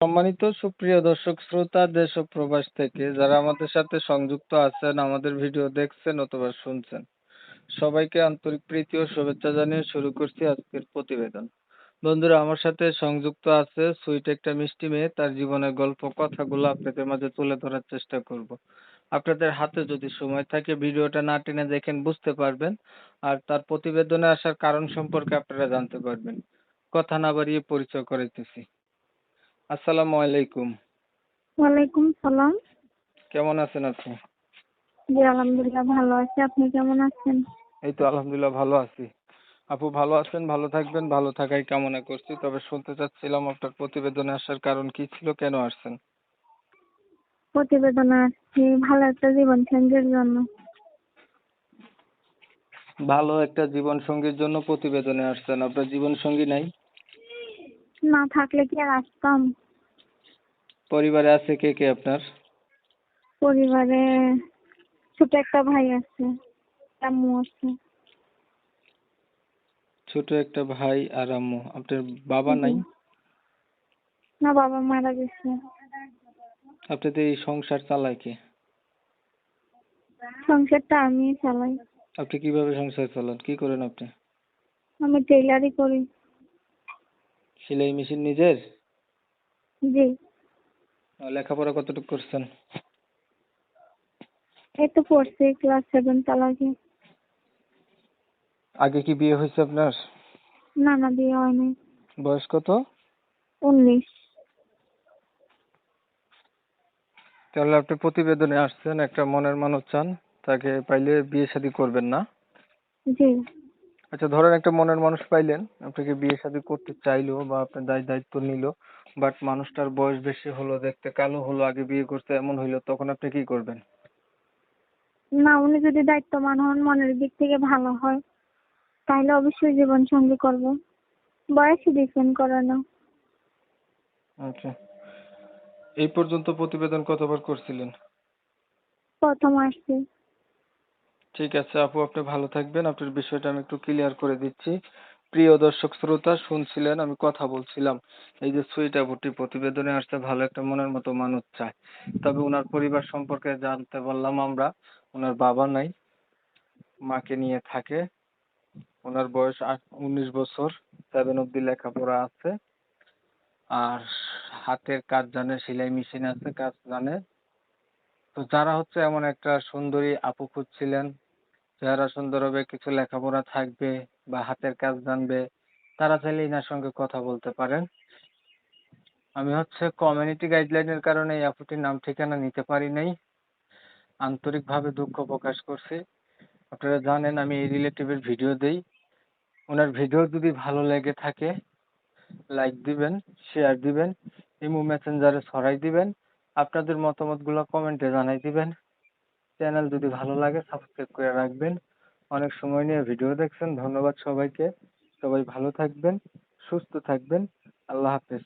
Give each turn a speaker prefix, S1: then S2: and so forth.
S1: সম্মানিত সুপ্রিয় দর্শক শ্রোতা দেশ ও প্রবাস থেকে যারা আমাদের সাথে সংযুক্ত আছেন, আমাদের ভিডিও দেখছেন অথবা শুনছেন, সবাইকে আন্তরিক প্রীতি ও শুভেচ্ছা জানিয়ে শুরু করছি আজকের প্রতিবেদন। বন্ধুরা, আমার সাথে সংযুক্ত আছে সুইট একটা মিষ্টি মেয়ে। তার জীবনের গল্প কথাগুলো আপনাদের মাঝে তুলে ধরার চেষ্টা করব। আপনাদের হাতে যদি সময় থাকে ভিডিওটা না টেনে দেখেন, বুঝতে পারবেন। আর তার প্রতিবেদনে আসার কারণ সম্পর্কে আপনারা জানতে পারবেন। কথা না বাড়িয়ে পরিচয় করাইতেছি। আসসালামু আলাইকুম।
S2: ওয়ালাইকুম সালাম।
S1: কেমন আছেন আপনি?
S2: জি আলহামদুলিল্লাহ ভালো আছি। আপনি কেমন আছেন?
S1: এই তো আলহামদুলিল্লাহ ভালো আছি। আপু ভালো আছেন, ভালো থাকবেন, ভালো থাকাই কামনা করছি। তবে শুনতে চাচ্ছিলাম আপনার প্রতিবেদনে আসার কারণ কি ছিল, কেন আসছেন?
S2: প্রতিবেদনে আসছি ভালো একটা জীবন সঙ্গীর জন্য।
S1: ভালো একটা জীবন সঙ্গীর জন্য প্রতিবেদনে আসছেন। আপনার জীবন সঙ্গী নাই?
S2: না থাকলে কি আর আসতাম?
S1: পরিবারে আছে কে কে আপনার?
S2: পরিবারে ছোট একটা ভাই আছে, আম্মু আছে।
S1: ছোট একটা ভাই আর আম্মু। আপনার বাবা
S2: জি।
S1: নাই?
S2: না, বাবা মারা গেছে।
S1: আপনাদের এই সংসার চালায় কে?
S2: সংসারটা আমি চালাই।
S1: আপনি কিভাবে সংসার চালান, কি করেন আপনি?
S2: আমি টেইলারি করি।
S1: সেলাই মেশিন নিজের?
S2: জি।
S1: লেখাপড়া কতটুকু করছেন?
S2: এই তো পড়ছি ক্লাস 7 চালাকি।
S1: আগে কি বিয়ে হয়েছে আপনার?
S2: না না, বিয়ে হয়নি।
S1: বয়স কত?
S2: 19।
S1: তাহলে আপনি প্রতিবেদনে আসছেন, একটা মনের মানুষ চান, তাকে পাইলে বিয়ে শাদী করবেন না?
S2: জি।
S1: আচ্ছা, ধরেন একটা মনের মানুষ পাইলেন, আপনাকে বিয়ে শাদী করতে চাইলো বা আপনার দায়িত্ব নিল, বাট মানুষটার বয়স বেশি হলো, দেখতে কালো হলো, আগে বিয়ে করতে এমন হইলো, তখন আপনি কি করবেন?
S2: না, উনি যদি দায়িত্ববান হন, মনের দিক থেকে ভালো হয়, তাহলে অবশ্যই জীবন সঙ্গী করব। বয়সে ডিপেন্ড করে না।
S1: আচ্ছা, এই পর্যন্ত প্রতিবেদন কতবার করছিলেন?
S2: প্রথম আসছি।
S1: ঠিক আছে আপু, আপনি ভালো থাকবেন। আপনার বিষয়টা আমি একটু ক্লিয়ার করে দিচ্ছি। প্রিয় দর্শক শ্রোতা, শুনছিলেন আমি কথা বলছিলাম, এই যে সুইট আপুটি প্রতিবেদনে আসতে ভালো একটা মনের মতো মানুষ চায়। তবে ওনার পরিবার সম্পর্কে জানতে বললাম আমরা। ওনার বাবা নাই, মাকে নিয়ে থাকে। ওনার বয়স 19 বছর, 7 অব্দি লেখাপড়া আছে। আর হাতের কাজ জানে, সেলাই মেশিন আছে, কাজ জানে। তো যারা হচ্ছে এমন একটা সুন্দরী আপু খুঁজছিলেন, চেহারা সুন্দর হবে, কিছু লেখাপড়া থাকবে বা হাতের কাজ জানবে, তারা চাইলে এনার সঙ্গে কথা বলতে পারেন। আমি হচ্ছে কমিউনিটি গাইডলাইনের কারণে এই আপুটির নাম ঠিকানা নিতে পারি নাই। আন্তরিকভাবে দুঃখ প্রকাশ করছি। আপনারা জানেন আমি এই রিলেটিভের ভিডিও দেই। ওনার ভিডিও যদি ভালো লেগে থাকে লাইক দিবেন, শেয়ার দিবেন, ইমো মেসেঞ্জারে ছড়াই দিবেন, আপনাদের মতামতগুলো কমেন্টে জানাই দিবেন। চ্যানেল যদি ভালো লাগে সাবস্ক্রাইব করে রাখবেন। অনেক সময় নিয়ে ভিডিও দেখছেন, ধন্যবাদ সবাইকে। সবাই ভালো থাকবেন, সুস্থ থাকবেন। আল্লাহ হাফেজ।